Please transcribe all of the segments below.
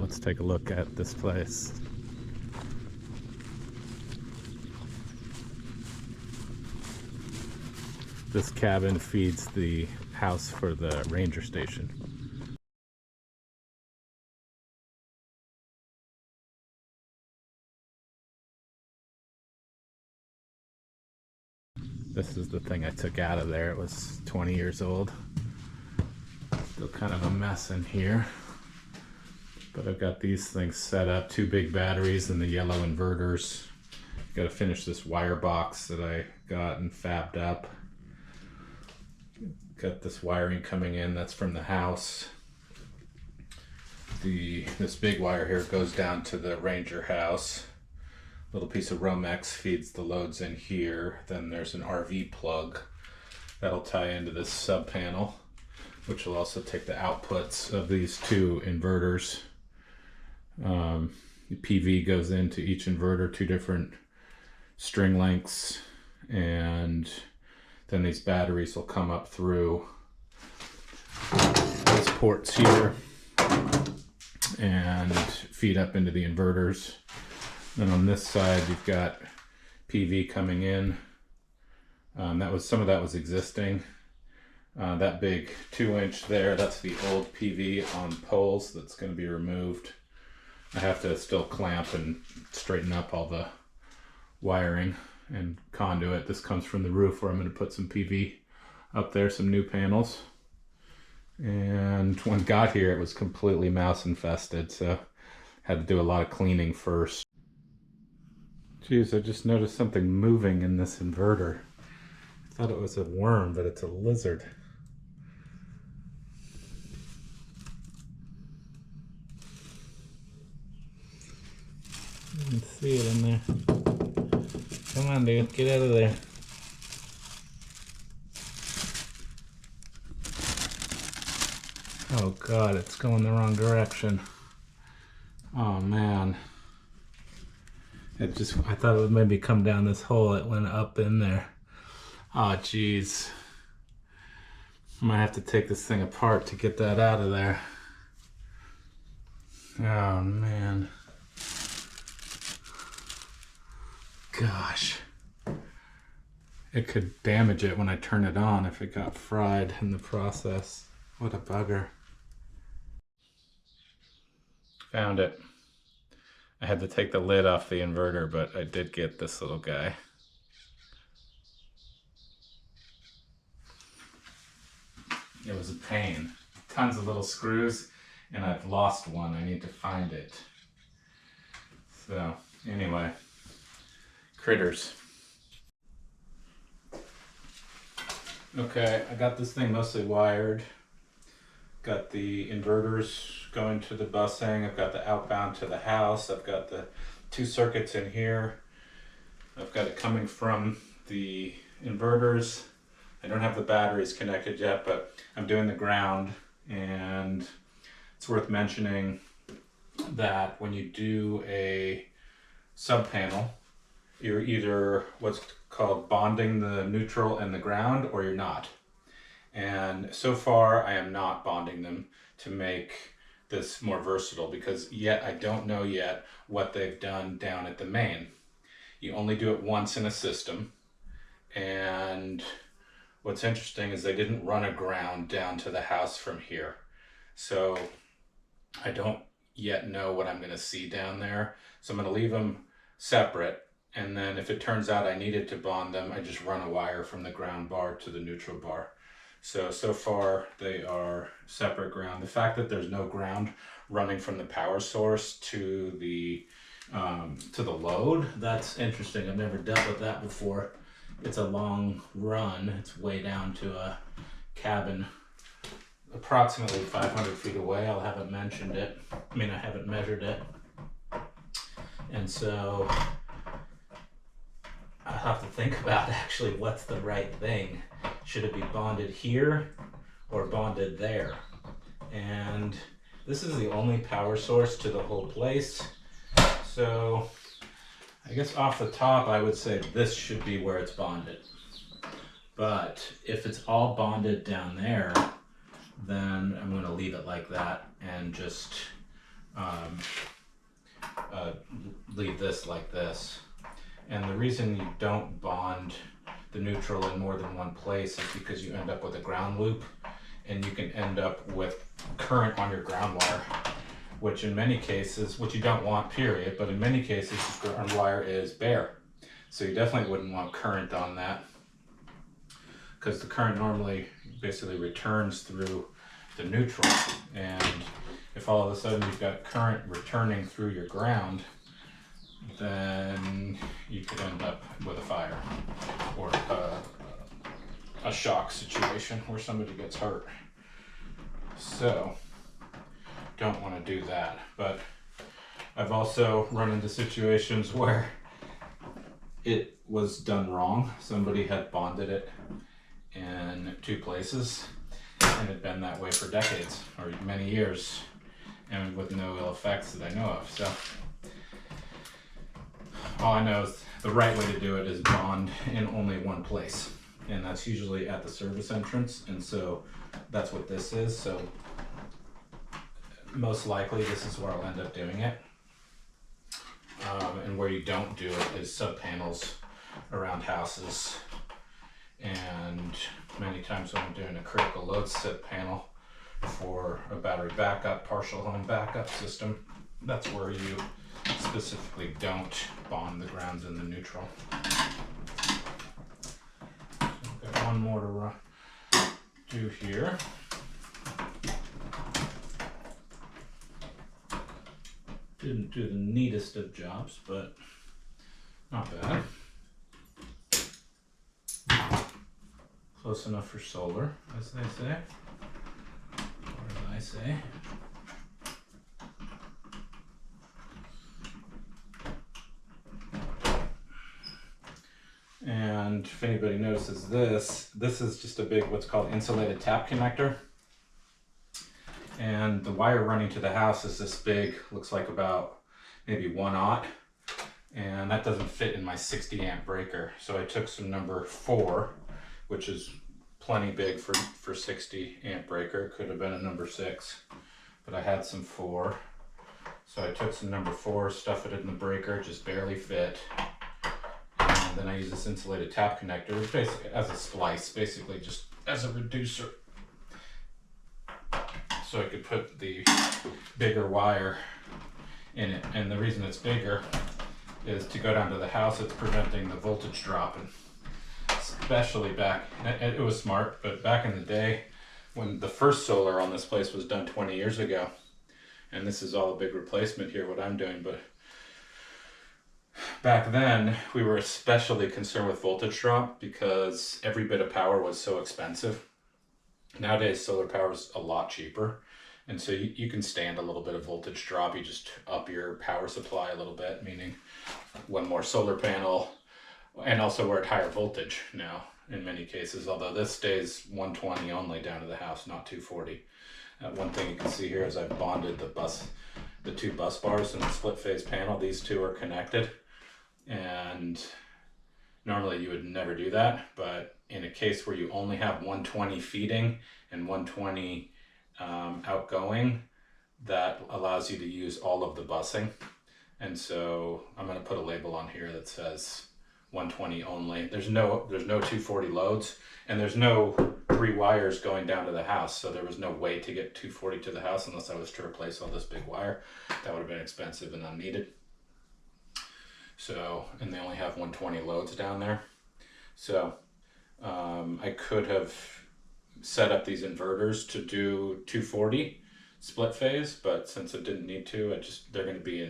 let's take a look at this place. This cabin feeds the house for the ranger station. This is the thing I took out of there. It was 20 years old. Still kind of a mess in here. But I've got these things set up, 2 big batteries and the yellow inverters. Got to finish this wire box that I got and fabbed up. Got this wiring coming in, that's from the house. This big wire here goes down to the Ranger house. Little piece of Romex feeds the loads in here. Then there's an RV plug that'll tie into this sub panel, which will also take the outputs of these 2 inverters. The PV goes into each inverter, 2 different string lengths, and then these batteries will come up through these ports here and feed up into the inverters. Then on this side you've got PV coming in. Some of that was existing. That big 2-inch there, that's the old PV on poles that's going to be removed. I have to still clamp and straighten up all the wiring and conduit. This comes from the roof where I'm going to put some PV up there, some new panels. And when I got here it was completely mouse infested, so had to do a lot of cleaning first. Geez, I just noticed something moving in this inverter. I thought it was a worm, but it's a lizard. I can see it in there. Come on, dude, get out of there. Oh God, it's going the wrong direction. Oh man. I thought it would maybe come down this hole. It went up in there. Oh geez. I might have to take this thing apart to get that out of there. Oh man. Gosh. It could damage it when I turn it on if it got fried in the process. What a bugger. Found it. I had to take the lid off the inverter, but I did get this little guy. It was a pain. Tons of little screws, and I've lost one. I need to find it. So, anyway, critters. Okay, I got this thing mostly wired. Got the inverters going to the busing. I've got the outbound to the house. I've got the 2 circuits in here. I've got it coming from the inverters. I don't have the batteries connected yet, but I'm doing the ground. And it's worth mentioning that when you do a sub panel, you're either what's called bonding the neutral and the ground, or you're not. And so far I am not bonding them to make this more versatile, because I don't know yet what they've done down at the main. You only do it once in a system, and what's interesting is they didn't run a ground down to the house from here. So I don't yet know what I'm going to see down there. So I'm going to leave them separate, and then if it turns out I needed to bond them, I just run a wire from the ground bar to the neutral bar. So far they are separate ground. The fact that there's no ground running from the power source to the load, that's interesting. I've never dealt with that before. It's a long run. It's way down to a cabin approximately 500 feet away. I haven't mentioned it. I haven't measured it. And so I'll have to think about actually what's the right thing. Should it be bonded here or bonded there? And this is the only power source to the whole place. So I guess off the top, I would say this should be where it's bonded. But if it's all bonded down there, then I'm going to leave it like that and just um, leave this like this. And the reason you don't bond the neutral in more than one place is because you end up with a ground loop, and you can end up with current on your ground wire, which in many cases, which you don't want, period, but in many cases the ground wire is bare. So you definitely wouldn't want current on that, because the current normally basically returns through the neutral. And if all of a sudden you've got current returning through your ground, then you could end up with a fire or a shock situation where somebody gets hurt. So don't want to do that. But I've also run into situations where it was done wrong. Somebody had bonded it in two places and had been that way for decades or many years, and with no ill effects that I know of. So all I know is the right way to do it is bond in only one place, and that's usually at the service entrance, and so that's what this is. So most likely this is where I'll end up doing it. And where you don't do it is sub panels around houses, and many times when I'm doing a critical load set panel for a battery backup, partial home backup system, that's where you specifically don't bond the grounds in the neutral. So I've got one more to do here. Didn't do the neatest of jobs, but not bad. Close enough for solar, as they say, or as I say. And if anybody notices this is just a big, what's called insulated tap connector. And the wire running to the house is this big, looks like about maybe 1 aught. And that doesn't fit in my 60 amp breaker. So I took some number 4, which is plenty big for 60 amp breaker. Could have been a number 6, but I had some 4. So I took some number 4, stuffed it in the breaker, just barely fit. And then I use this insulated tap connector, which basically as a splice, basically just as a reducer. So I could put the bigger wire in it. And the reason it's bigger is to go down to the house, it's preventing the voltage dropping. Especially back, it was smart, but back in the day when the first solar on this place was done 20 years ago, and this is all a big replacement here, what I'm doing, but back then we were especially concerned with voltage drop because every bit of power was so expensive. Nowadays solar power is a lot cheaper, and so you can stand a little bit of voltage drop. You just up your power supply a little bit, meaning one more solar panel, and also we're at higher voltage now in many cases, although this stays 120 only down to the house, not 240. One thing you can see here is I've bonded the 2 bus bars in the split phase panel. These 2 are connected, and normally you would never do that, but in a case where you only have 120 feeding and 120 outgoing, that allows you to use all of the busing. And so I'm going to put a label on here that says 120 only. There's no 240 loads, and there's no 3 wires going down to the house, so there was no way to get 240 to the house unless I was to replace all this big wire. That would have been expensive and unneeded. So, and they only have 120 loads down there. So I could have set up these inverters to do 240 split phase, but since it didn't need to, they're going to be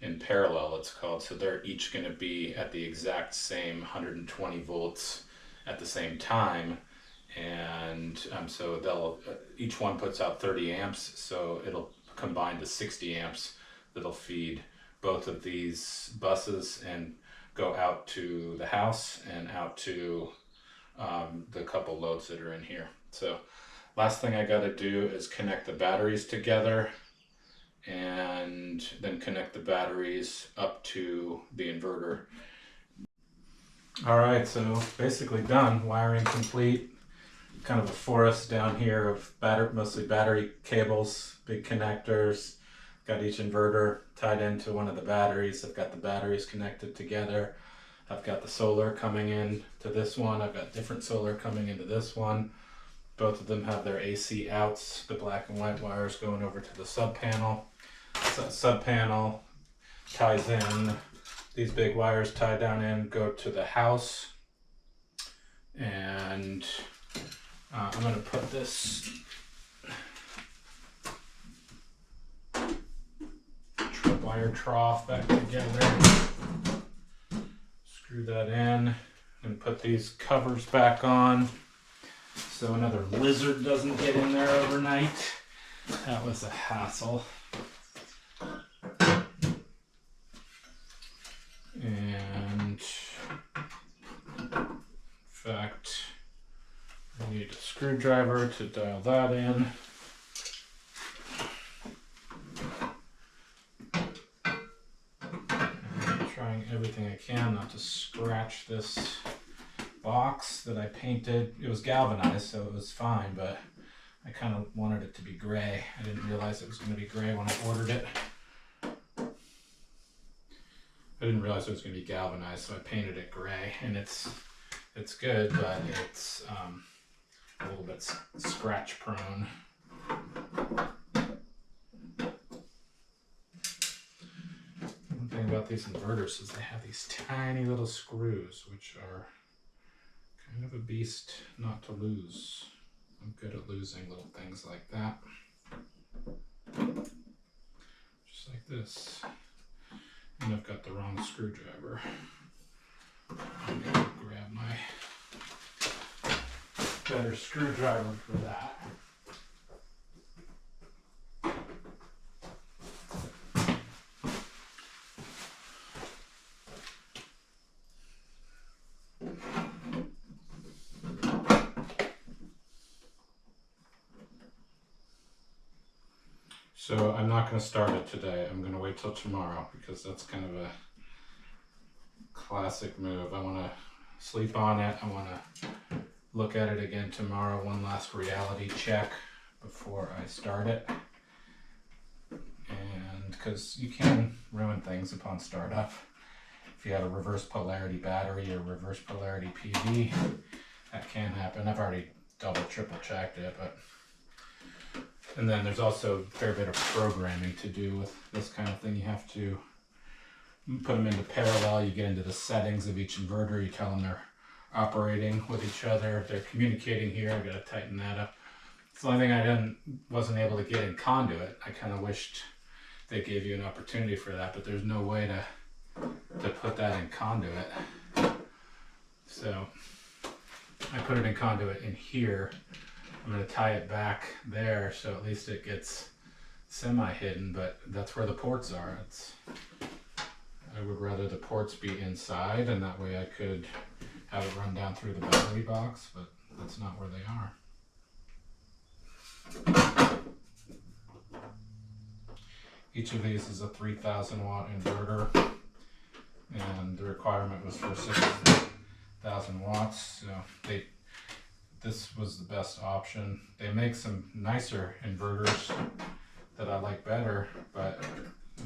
in parallel, it's called. So they're each going to be at the exact same 120 volts at the same time. And so they'll, each one puts out 30 amps. So it'll combine to 60 amps that'll feed both of these buses and go out to the house and out to the couple loads that are in here. So last thing I got to do is connect the batteries together and then connect the batteries up to the inverter. All right, so basically done, wiring complete. Kind of a forest down here of mostly battery cables, big connectors, Got each inverter tied into one of the batteries. I've got the batteries connected together. I've got the solar coming in to this one. I've got different solar coming into this one. Both of them have their AC outs, the black and white wires going over to the sub panel. So sub panel ties in, these big wires tie down in, go to the house. And I'm going to put this wire trough back together. Screw that in and put these covers back on so another lizard doesn't get in there overnight. That was a hassle. And in fact, I need a screwdriver to dial that in. I'm trying everything I can not to scratch this box that I painted. It was galvanized, so it was fine, but I kind of wanted it to be gray. I didn't realize it was going to be gray when I ordered it. I didn't realize it was going to be galvanized, so I painted it gray, and it's good, but it's a little bit scratch prone. One thing about these inverters is they have these tiny little screws, which are kind of a beast not to lose. I'm good at losing little things like that. Just like this. And I've got the wrong screwdriver. I'm gonna grab my better screwdriver for that. So I'm not going to start it today. I'm going to wait till tomorrow because that's kind of a classic move. I want to sleep on it. I want to look at it again tomorrow. One last reality check before I start it. And because you can ruin things upon startup. If you have a reverse polarity battery or reverse polarity PV, that can happen. I've already double, triple checked it, but. And then there's also a fair bit of programming to do with this kind of thing. You have to put them into parallel. You get into the settings of each inverter. You tell them they're operating with each other. If they're communicating here, I've got to tighten that up. It's the only thing I wasn't able to get in conduit. I kind of wished they gave you an opportunity for that, but there's no way to put that in conduit. So I put it in conduit in here. I'm going to tie it back there so at least it gets semi-hidden, but that's where the ports are. I would rather the ports be inside, and that way I could have it run down through the battery box, but that's not where they are. Each of these is a 3,000 watt inverter, and the requirement was for 6,000 watts, so this was the best option. They make some nicer inverters that I like better, but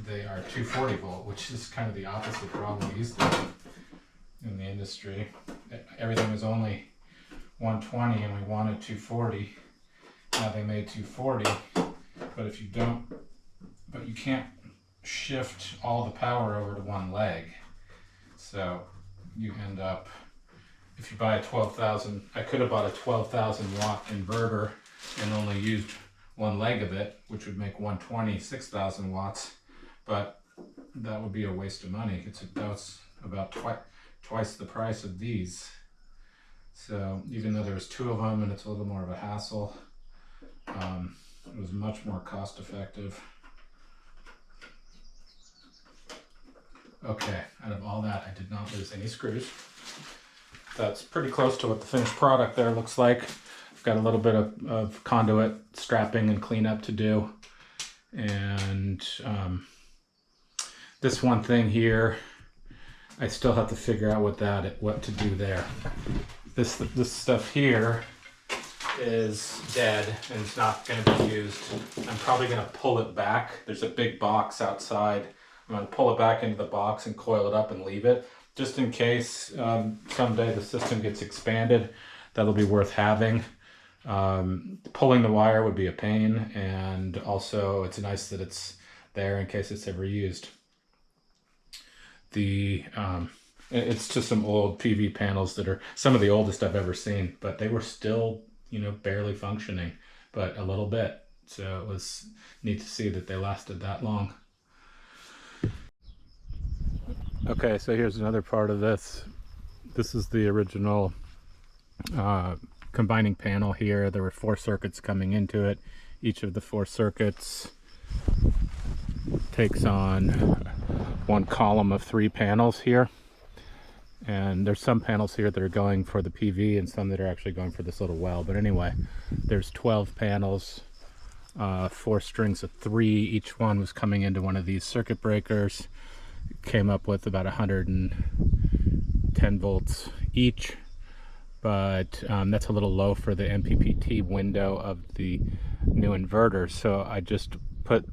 they are 240 volt, which is kind of the opposite problem we used to have in the industry. Everything was only 120 and we wanted 240. Now they made 240, but you can't shift all the power over to one leg. So you end up, if you buy a 12,000, I could have bought a 12,000 watt inverter and only used one leg of it, which would make 120, 6,000 watts, but that would be a waste of money. That's about twice the price of these. So even though there's two of them and it's a little more of a hassle, it was much more cost effective. Okay, out of all that, I did not lose any screws. That's pretty close to what the finished product there looks like. I've got a little bit of conduit strapping and cleanup to do. And this one thing here, I still have to figure out what to do there. This stuff here is dead and it's not going to be used. I'm probably going to pull it back. There's a big box outside. I'm going to pull it back into the box and coil it up and leave it, just in case someday the system gets expanded. That'll be worth having. Pulling the wire would be a pain, and also it's nice that it's there in case it's ever used. It's just some old PV panels that are some of the oldest I've ever seen, but they were still, barely functioning, but a little bit. So it was neat to see that they lasted that long. Okay, so here's another part of this. This is the original combining panel here. There were 4 circuits coming into it. Each of the 4 circuits takes on one column of 3 panels here. And there's some panels here that are going for the PV and some that are actually going for this little well. But anyway, there's 12 panels, 4 strings of 3. Each one was coming into one of these circuit breakers. Came up with about 110 volts each. But that's a little low for the MPPT window of the new inverter. So I just put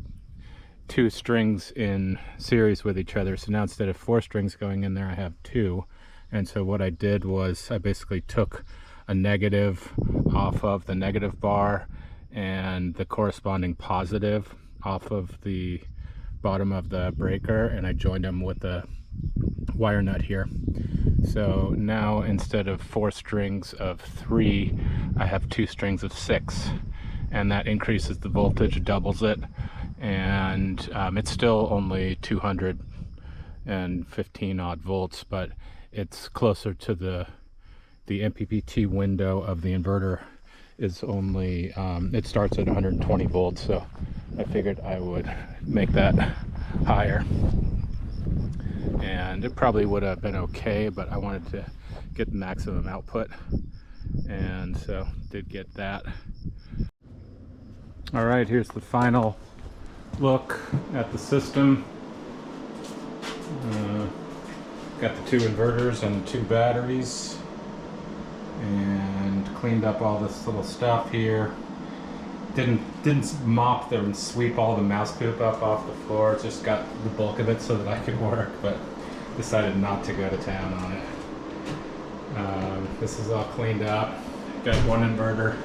2 strings in series with each other. So now instead of 4 strings going in there, I have 2. And so what I did was I basically took a negative off of the negative bar and the corresponding positive off of the bottom of the breaker, and I joined them with a wire nut here. So now instead of 4 strings of 3, I have 2 strings of 6, and that increases the voltage, doubles it, and it's still only 215 odd volts, but it's closer to the MPPT window of the inverter. Is only it starts at 120 volts, so I figured I would make that higher, and it probably would have been okay, but I wanted to get the maximum output, and so did get that. All right, here's the final look at the system. Got the 2 inverters and 2 batteries, and cleaned up all this little stuff here. Didn't mop them and sweep all the mouse poop up off the floor. Just got the bulk of it so that I could work, but decided not to go to town on it. This is all cleaned up. Got one inverter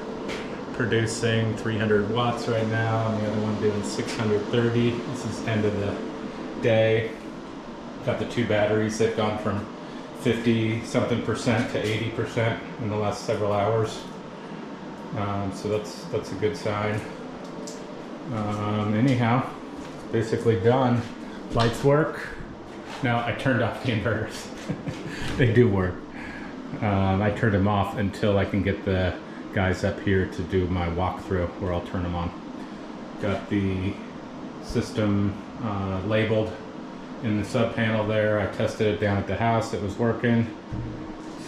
producing 300 watts right now, and the other one doing 630. This is end of the day. Got the 2 batteries. They've gone from 50-something% to 80% in the last several hours. So that's a good sign. Anyhow, basically done. Lights work. Now I turned off the inverters. They do work. I turned them off until I can get the guys up here to do my walkthrough where I'll turn them on. Got the system labeled in the sub panel there. I tested it down at the house. It was working.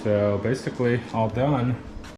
So basically all done.